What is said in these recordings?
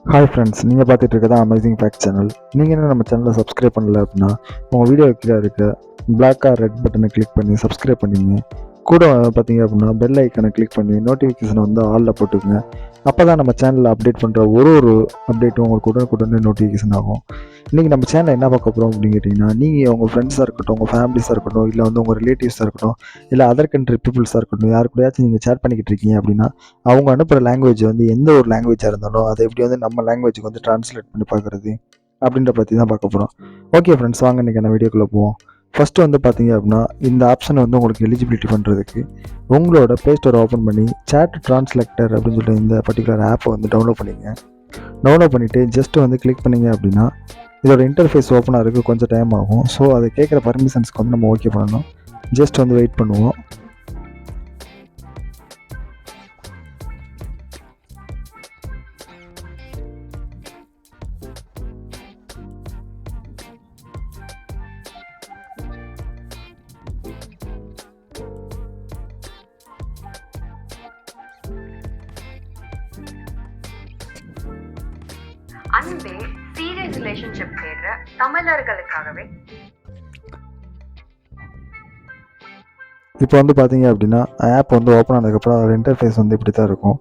Hi friends, நீங்கள் பார்த்துட்டு இருக்கதா அமேசிங் ஃபேக்ட் சேனல். நீங்கள் என்ன நம்ம சேனலை சப்ஸ்கிரைப் பண்ணல அப்படின்னா உங்கள் வீடியோ கீழே இருக்க பிளாக் ஆர் ரெட் பட்டனை கிளிக் பண்ணி சப்ஸ்கிரைப் பண்ணிங்க. கூட பார்த்தீங்க அப்படின்னா பெல் ஐக்கனை கிளிக் பண்ணி நோட்டிஃபிகேஷனை வந்து ஆலில் போட்டுக்கோங்க. அப்போ தான் நம்ம சேனலில் அப்டேட் பண்ணுற ஒரு அப்டேட்டும் உங்களுக்கு உடனுக்குடனே நோட்டிஃபிகேஷன் ஆகும். இன்றைக்கி நம்ம சேனலில் என்ன பார்க்க போகிறோம் அப்படின்னு கேட்டிங்கன்னா, நீங்கள் உங்கள் ஃப்ரெண்ட்ஸாக இருக்கட்டும், உங்கள் ஃபேமிலிஸாக இருக்கட்டும், இல்லை வந்து உங்கள் ரிலேட்டிவ்ஸாக இருக்கட்டும், இல்லை அதர் கண்ட்ரி பீப்புள்ஸாக இருக்கட்டும், யாரு கூடயாச்சும் நீங்கள் ஷேர் பண்ணிக்கிட்டு இருக்கீங்க அப்படின்னா அவங்க அனுப்புகிற லாங்குவேஜ் வந்து எந்த ஒரு லாங்குவேஜாக இருந்தாலும் அதை எப்படி வந்து நம்ம லாங்குவேஜுக்கு வந்து ட்ரான்ஸ்லேட் பண்ணி பார்க்குறது அப்படின்ற பற்றி தான் பார்க்க போகிறோம். ஓகே ஃப்ரெண்ட்ஸ், வாங்க இன்றைக்கி வீடியோக்குள்ளே போவோம். ஃபஸ்ட்டு வந்து பார்த்தீங்க அப்படின்னா இந்த ஆப்ஷனை வந்து உங்களுக்கு எலிஜிபிலிட்டி பண்ணுறதுக்கு உங்களோட ப்ளே ஸ்டோரை ஓப்பன் பண்ணி சேட் ட்ரான்ஸ்லேட்டர் அப்படின்னு சொல்லிட்டு இந்த பர்டிகுலர் ஆப்பை வந்து டவுன்லோட் பண்ணிங்க. டவுன்லோட் பண்ணிவிட்டு ஜஸ்ட்டு வந்து கிளிக் பண்ணிங்க அப்படின்னா இதோட இன்டர்ஃபேஸ் ஓப்பன் ஆகிறதுக்கு கொஞ்சம் டைம் ஆகும். ஸோ அதை கேட்குற பர்மிஷன்ஸ்க்கு வந்து நம்ம ஓகே பண்ணணும். ஜஸ்ட் வந்து வெயிட் பண்ணுவோம். அன்பே சீரியஸ் ரிலேஷன்ஷிப் தேடுற தமிழர்களுக்காகவே இப்போ வந்து பார்த்தீங்க அப்படின்னா ஆப் வந்து ஓப்பன் ஆனதுக்கப்புறம் அதோட இன்டர்ஃபேஸ் வந்து இப்படி தான் இருக்கும்.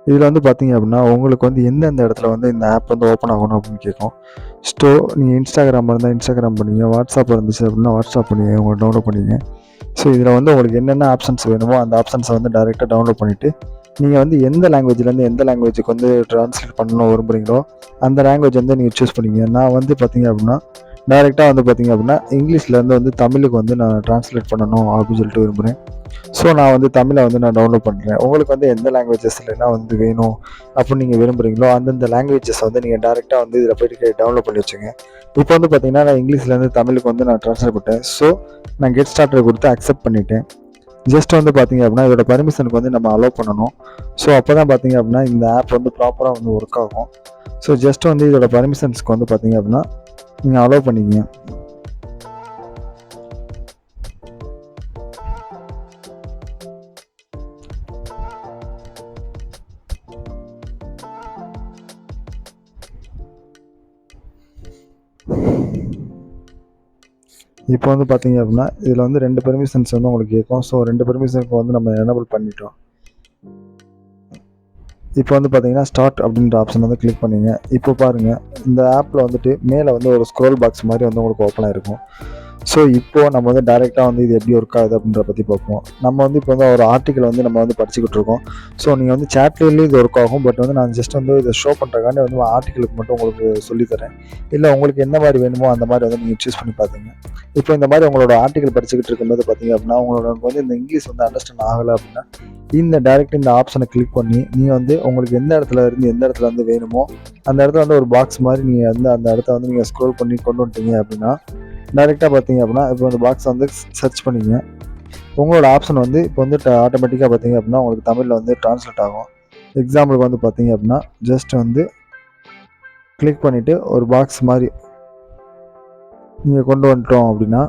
இதில் வந்து பார்த்தீங்க அப்படின்னா உங்களுக்கு வந்து எந்தெந்த இடத்துல வந்து இந்த ஆப் வந்து ஓப்பன் ஆகணும் அப்படின்னு கேட்கும். நீங்கள் இன்ஸ்டாகிராம் இருந்தால் இன்ஸ்டாகிராம் பண்ணிங்க, வாட்ஸ்அப் இருந்துச்சு அப்படின்னா வாட்ஸ்அப் பண்ணிங்க, உங்களை டவுன்லோட் பண்ணிங்க. ஸோ இதில் வந்து உங்களுக்கு என்னென்ன ஆப்ஷன்ஸ் வேணுமோ அந்த ஆப்ஷன்ஸை வந்து டைரெக்டாக டவுன்லோட் பண்ணிவிட்டு நீங்கள் வந்து எந்த லாங்குவேஜ்லேருந்து எந்த லாங்குவேஜுக்கு வந்து ட்ரான்ஸ்லேட் பண்ணணும் விரும்புகிறீங்களோ அந்த லாங்குவேஜ் வந்து நீங்கள் சூஸ் பண்ணிங்க. நான் வந்து பார்த்தீங்க அப்படின்னா டைரெக்டாக வந்து பார்த்தீங்க அப்படின்னா இங்கிலீஷ்லேருந்து வந்து தமிழுக்கு வந்து நான் ட்ரான்ஸ்லேட் பண்ணணும் அப்படின்னு சொல்லிட்டு விரும்புகிறேன். ஸோ நான் வந்து தமிழை வந்து நான் டவுன்லோட் பண்ணுறேன். உங்களுக்கு வந்து எந்த லாங்குவேஜஸ்லாம் வந்து வேணும் அப்படின்னு நீங்கள் விரும்புகிறீங்களோ அந்தந்த லாங்குவேஜஸ் வந்து நீங்கள் டேரெக்டாக வந்து இதில் போய்ட்டு டவுன்லோட் பண்ணி வச்சுங்க. இப்போ வந்து பார்த்தீங்கன்னா நான் இங்கிலீஷ்லேருந்து தமிழுக்கு வந்து நான் ட்ரான்ஸ்லேட் பண்ணிட்டேன். ஸோ நான் கெட் ஸ்டார்டர் கொடுத்து அக்செப்ட் பண்ணிட்டேன். ஜஸ்ட் வந்து பார்த்தீங்க அப்படின்னா இதோட பர்மிஷனுக்கு வந்து நம்ம அலோவ் பண்ணணும். ஸோ அப்போ தான் பார்த்தீங்க அப்படின்னா இந்த ஆப் வந்து ப்ராப்பராக வந்து ஒர்க் ஆகும். ஸோ ஜஸ்ட் வந்து இதோட பர்மிஷன்ஸ்க்கு வந்து பார்த்தீங்க அப்படின்னா நீங்கள் அலோவ் பண்ணிக்கிங்க. இப்போ வந்து பார்த்தீங்க அப்படின்னா இதில் வந்து 2 பெர்மிஷன்ஸ் வந்து உங்களுக்கு கேட்கும். ஸோ 2 பெர்மிஷனுக்கு வந்து நம்ம எனேபிள் பண்ணிட்டோம். இப்போ வந்து பார்த்தீங்கன்னா ஸ்டார்ட் அப்படின்ற ஆப்ஷன் வந்து கிளிக் பண்ணிங்க. இப்போ பாருங்கள் இந்த ஆப்பில் வந்துட்டு மேலே வந்து ஒரு ஸ்க்ரோல் பாக்ஸ் மாதிரி வந்து உங்களுக்கு ஓப்பன் ஆகிருக்கும். ஸோ இப்போது நம்ம வந்து டேரெக்டாக வந்து இது எப்படி ஒர்க் ஆகுது அப்படின்ற பற்றி பார்ப்போம். நம்ம வந்து இப்போ வந்து ஒரு ஆர்டிக்கல் வந்து நம்ம வந்து படிச்சுக்கிட்டு இருக்கோம். ஸோ நீங்கள் வந்து சேட்லேயும் இது ஒர்க் ஆகும். பட் வந்து நான் ஜஸ்ட் வந்து இதை ஷோ பண்ணுறக்காண்டி வந்து ஆர்டிக்கலுக்கு மட்டும் உங்களுக்கு சொல்லித்தரேன். இல்லை உங்களுக்கு எந்த மாதிரி வேணுமோ அந்த மாதிரி வந்து நீங்கள் சூஸ் பண்ணி பார்த்துங்க. இப்போ இந்த மாதிரி உங்களோட ஆர்டிக்கல் படிச்சுக்கிட்டு இருக்கும்போது பார்த்தீங்க அப்படின்னா உங்களோட வந்து இந்த இங்கிலீஷ் வந்து அண்டர்ஸ்டாண்ட் ஆகலை அப்படின்னா இந்த டேரெக்ட் இந்த ஆப்ஷனை கிளிக் பண்ணி நீங்கள் வந்து உங்களுக்கு எந்த இடத்துல இருந்து எந்த இடத்துல வந்து வேணுமோ அந்த இடத்துல வந்து ஒரு பாக்ஸ் மாதிரி நீங்கள் வந்து அந்த இடத்த வந்து நீங்கள் ஸ்க்ரோல் பண்ணி கொண்டு வந்துட்டீங்க அப்படின்னா டேரெக்டாக பார்த்தீங்க அப்படின்னா இப்போ அந்த பாக்ஸ் வந்து சர்ச் பண்ணிங்க. உங்களோட ஆப்ஷன் வந்து இப்போ வந்து ஆட்டோமேட்டிக்காக பார்த்தீங்க அப்படின்னா உங்களுக்கு தமிழில் வந்து ட்ரான்ஸ்லேட் ஆகும். எக்ஸாம்பிளுக்கு வந்து பார்த்தீங்க அப்படின்னா ஜஸ்ட் வந்து கிளிக் பண்ணிவிட்டு ஒரு பாக்ஸ் மாதிரி நீங்கள் கொண்டு வந்துட்டோம் அப்படின்னா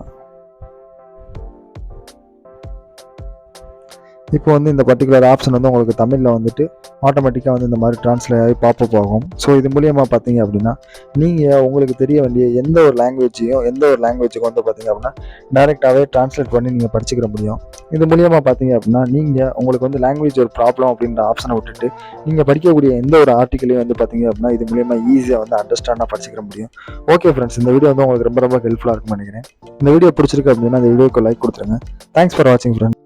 இப்போ வந்து இந்த பர்டிகுலர் ஆப்ஷன் வந்து உங்களுக்கு தமிழில் வந்துட்டு ஆட்டோமேட்டிக்காக வந்து இந்த மாதிரி ட்ரான்ஸ்லேட் ஆகி பாப்பப் ஆகும். ஸோ இது மூலியமாக பார்த்தீங்க அப்படின்னா நீங்கள் உங்களுக்கு தெரிய வேண்டிய எந்த ஒரு லாங்குவேஜுக்கும் வந்து பார்த்தீங்க அப்படின்னா டேரெக்டாகவே ட்ரான்ஸ்லேட் பண்ணி நீங்கள் படிச்சுக்கிற முடியும். இது மூலியமாக பார்த்தீங்க அப்படின்னா நீங்கள் உங்களுக்கு வந்து லாங்குவேஜ் ஒரு ப்ராப்ளம் அப்படின்ற ஆப்ஷனை விட்டுட்டு நீங்கள் படிக்கக்கூடிய எந்த ஒரு ஆர்டிக்கலையும் வந்து பார்த்தீங்க அப்படின்னா இது மூலியமாக ஈஸியாக வந்து அண்டர்ஸ்டாண்டாக படிச்சுக்கிற முடியும். ஓகே ஃப்ரெண்ட்ஸ், இந்த வீடியோ வந்து உங்களுக்கு ரொம்ப ஹெல்ப்ஃபுல்லாக இருக்கும்னு நினைக்கிறேன். இந்த வீடியோ பிடிச்சிருக்கு அப்படின்னா இந்த வீடியோக்கு லைக் கொடுத்துருங்க. தேங்க்ஸ் ஃபார் வாட்சிங் ஃப்ரெண்ட்ஸ்.